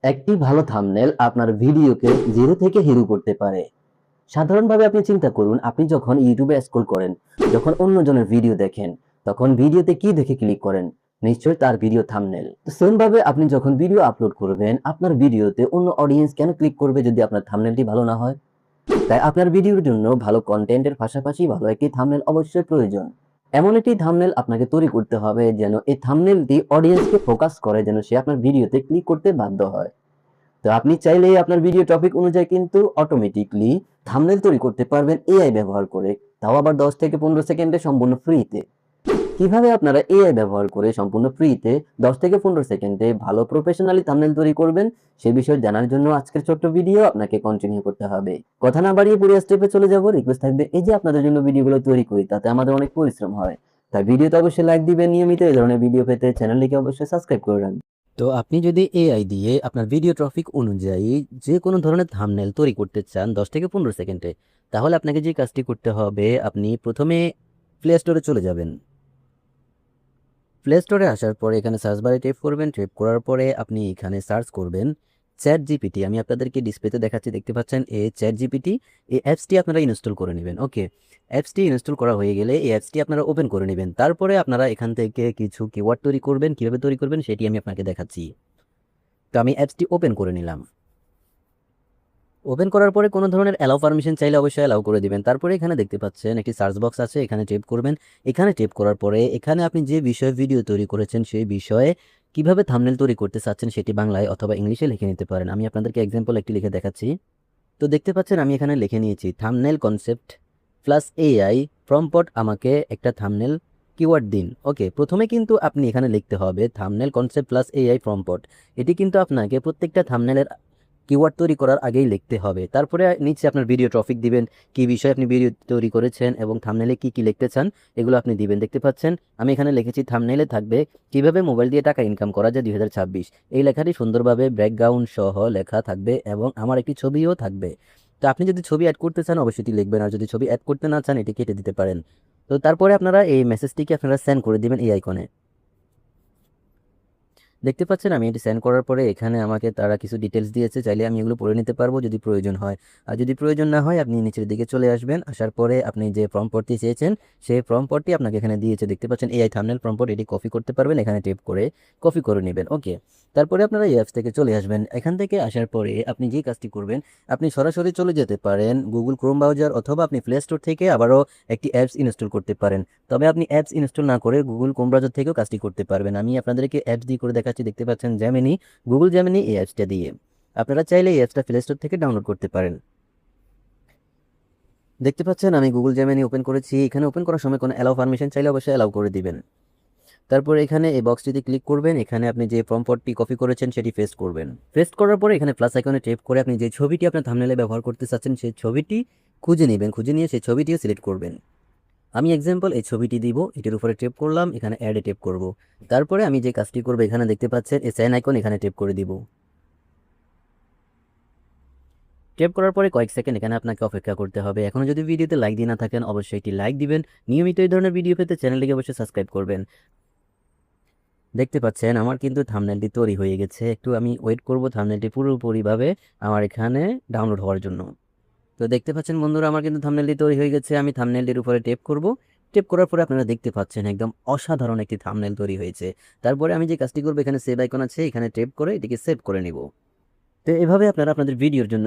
একটি ভালো থাম্বনেল আপনার ভিডিওকে জিরো থেকে হিরো করতে পারে। সাধারণভাবে আপনি চিন্তা করুন, আপনি যখন ইউটিউবে স্ক্রল করেন, যখন অন্যজনের ভিডিও দেখেন, তখন ভিডিওতে কি দেখে ক্লিক করেন? নিশ্চয়ই তার ভিডিও থাম্বনেল। তো সেম ভাবে আপনি যখন ভিডিও আপলোড করবেন, আপনার ভিডিওতে অন্য অডিয়েন্স কেন ক্লিক করবে যদি আপনার থাম্বনেলটি ভালো না হয়? তাই আপনার ভিডিওর জন্য ভালো কনটেন্টের পাশাপাশি ভালো একটি থাম্বনেল অবশ্যই প্রয়োজন। এমন একটি থাম্বনেল আপনাকে তৈরি করতে হবে যেন এই থাম্বনেলটি অডিয়েন্সকে ফোকাস করে, যেন সে আপনার ভিডিওতে ক্লিক করতে বাধ্য হয়। তো আপনি চাইলেই আপনার ভিডিও টপিক অনুযায়ী কিন্তু অটোমেটিকলি থাম্বনেল তৈরি করতে পারবেন এআই ব্যবহার করে। তাও আবার 10 থেকে 15 সেকেন্ডে সম্পূর্ণ ফ্রিতে। কিভাবে আপনারা এআই ব্যবহার করে সম্পূর্ণ ফ্রিতে 10 থেকে 15 সেকেন্ডে ভালো প্রফেশনালি থাম্বনেল তৈরি করবেন, সে বিষয়ে জানার জন্য আজকের ছোট্ট ভিডিও আপনাকে কন্টিনিউ করতে হবে। কথা না বাড়িয়ে পুরো স্টেপে চলে যাব। রিকোয়েস্ট থাকবে, এই যে আপনাদের জন্য ভিডিওগুলো তৈরি করি তাতে আমাদের অনেক পরিশ্রম হয়। তাই ভিডিওতে অবশ্যই লাইক দিবেন, নিয়মিত এই ধরনের ভিডিও পেতে চ্যানেলটিকে অবশ্যই সাবস্ক্রাইব করে রাখবেন। তো আপনি যদি এআই দিয়ে আপনার ভিডিও টপিক অনুযায়ী যে কোনো ধরনের থাম্বনেল তৈরি করতে চান 10 থেকে 15 সেকেন্ডে, তাহলে আপনাকে যে কাজটি করতে হবে, আপনি প্রথমে প্লে স্টোরে চলে যাবেন। প্লে স্টোরে আসার পরে এখানে সার্চ বারে ট্যাপ করবেন। ট্যাপ করার পরে আপনি এখানে সার্চ করবেন চ্যাট জিপিটি। আমি আপনাদেরকে ডিসপ্লেতে দেখাচ্ছি, দেখতে পাচ্ছেন এই চ্যাট জিপিটি। এই অ্যাপসটি আপনারা ইনস্টল করে নেবেন। ওকে, অ্যাপসটি ইনস্টল করা হয়ে গেলে এই অ্যাপসটি আপনারা ওপেন করে নেবেন। তারপরে আপনারা এখান থেকে কিছু কিওয়ার্ড তৈরি করবেন। কিভাবে তৈরি করবেন সেটি আমি আপনাকে দেখাচ্ছি। তো আমি অ্যাপসটি ওপেন করে নিলাম। ওপেন করার পরে কোনো ধরনের অ্যালাউ পারমিশন চাইলে অবশ্যই অ্যালাউ করে দিবেন। তারপরে এখানে দেখতে পাচ্ছেন একটি সার্চ বক্স আছে, এখানে ট্যাপ করবেন। এখানে ট্যাপ করার পরে এখানে আপনি যে বিষয়ে ভিডিও তৈরি করেছেন সেই বিষয়ে কিভাবে থাম্বনেল তৈরি করতে চাচ্ছেন সেটি বাংলায় অথবা ইংলিশে লিখে নিতে পারেন। আমি আপনাদেরকে এক্সাম্পল একটি লিখে দেখাচ্ছি। তো দেখতে পাচ্ছেন আমি এখানে লিখে নিয়েছি thumbnail concept plus AI prompt, আমাকে একটা থাম্বনেল কিওয়ার্ড দিন। ওকে, প্রথমে কিন্তু আপনি এখানে লিখতে হবে thumbnail concept plus AI prompt. এটি কিন্তু আপনাকে প্রত্যেকটা থাম্বনেলের কিওয়ার্ড তৈরি করার আগেই লিখতে হবে। তারপরে নিচে আপনার ভিডিও টপিক দিবেন, কি বিষয়ে আপনি ভিডিও তৈরি করেছেন এবং থাম্বনেলে কি কি লিখতে চান এগুলো আপনি দিবেন। দেখতে পাচ্ছেন আমি এখানে লিখেছি থাম্বনেলে থাকবে কিভাবে মোবাইল দিয়ে টাকা ইনকাম করা যায় 2026। এই লেখাটি সুন্দরভাবে ব্যাকগ্রাউন্ড সহ লেখা থাকবে এবং আমার একটি ছবিও থাকবে। তো আপনি যদি ছবি অ্যাড করতে চান অবশ্যই এটি লিখবেন, আর যদি ছবি অ্যাড করতে না চান এটি কেটে দিতে পারেন। তো তারপরে আপনারা এই মেসেজটিকে আপনারা সেন্ড করে দিবেন এই আইকনে। দেখতে পাচ্ছেন আমি এটি সেন্ড করার পরে এখানে আমাকে তারা কিছু ডিটেলস দিয়েছে, চাইলে আমি এগুলো পড়ে নিতে পারবো যদি প্রয়োজন হয়। আর যদি প্রয়োজন না হয় আপনি নিচের দিকে চলে আসবেন। আসার পরে আপনি যে প্রম্পটটি চেয়েছেন সেই প্রম্পটটি আপনাকে এখানে দিয়েছে, দেখতে পাচ্ছেন এআই থাম্বনেল প্রম্পট। এটি কপি করতে পারবেন, এখানে টেপ করে কপি করে নেবেন। ওকে, তারপরে আপনারা এই অ্যাপস থেকে চলে আসবেন। এখান থেকে আসার পরে আপনি যে কাজটি করবেন, আপনি সরাসরি চলে যেতে পারেন গুগল ক্রোম ব্রাউজার অথবা আপনি প্লে স্টোর থেকে আবারও একটি অ্যাপস ইনস্টল করতে পারেন। তবে আপনি অ্যাপস ইনস্টল না করে গুগল ক্রোম ব্রাউজার থেকেও কাজটি করতে পারবেন। আমি আপনাদেরকে অ্যাপস দিয়ে করে দেখাচ্ছি। দেখতে পাচ্ছেন জেমিনি, গুগল জেমিনি এই অ্যাপসটা দিয়ে। আপনারা চাইলে এই অ্যাপসটা প্লে স্টোর থেকে ডাউনলোড করতে পারেন। দেখতে পাচ্ছেন আমি গুগল জেমিনি ওপেন করেছি। এখানে ওপেন করার সময় কোনো অ্যালাউ পারমিশন চাইলে অবশ্যই অ্যালাউ করে দিবেন। তারপরে এখানে এই বক্সটিতে ক্লিক করবেন। এখানে আপনি যে প্রম্পটটি কপি করেছেন সেটি পেস্ট করবেন। পেস্ট করার পরে এখানে প্লাস আইকনে ট্যাপ করে আপনি যে ছবিটি আপনার থাম্বনেলে ব্যবহার করতে চাচ্ছেন সেই ছবিটি খুঁজে নেবেন। খুঁজে নিয়ে সেই ছবিটিও সিলেক্ট করবেন। আমি এক্সাম্পল এই ছবিটি দিব, এটির উপরে ট্যাপ করলাম, এখানে অ্যাডে ট্যাপ করব। তারপরে আমি যে কাজটি করব, এখানে দেখতে পাচ্ছেন এই সাইন আইকন, এখানে ট্যাপ করে দিব। ট্যাপ করার পরে কয়েক সেকেন্ড এখানে আপনাকে অপেক্ষা করতে হবে। এখনো যদি ভিডিওতে লাইক দিয়ে না থাকেন অবশ্যই একটি লাইক দিবেন। নিয়মিত এই ধরনের ভিডিও পেতে চ্যানেলটিকে অবশ্যই সাবস্ক্রাইব করবেন। দেখতে পাচ্ছেন আমার কিন্তু থাম্বনেলটি তৈরি হয়ে গেছে। একটু আমি ওয়েট করব থাম্বনেলটি পুরোপুরিভাবে আমার এখানে ডাউনলোড হওয়ার জন্য। তো দেখতে পাচ্ছেন বন্ধুরা আমার কিন্তু থাম্বনেলটি তৈরি হয়ে গেছে। আমি থাম্বনেলটির উপরে ট্যাপ করব। ট্যাপ করার পরে আপনারা দেখতে পাচ্ছেন একদম অসাধারণ একটি থাম্বনেল তৈরি হয়েছে। তারপরে আমি যে কাজটি করব, এখানে সেভ আইকন আছে, এখানে ট্যাপ করে এটিকে সেভ করে নিব। তো এভাবে আপনারা আপনাদের ভিডিওর জন্য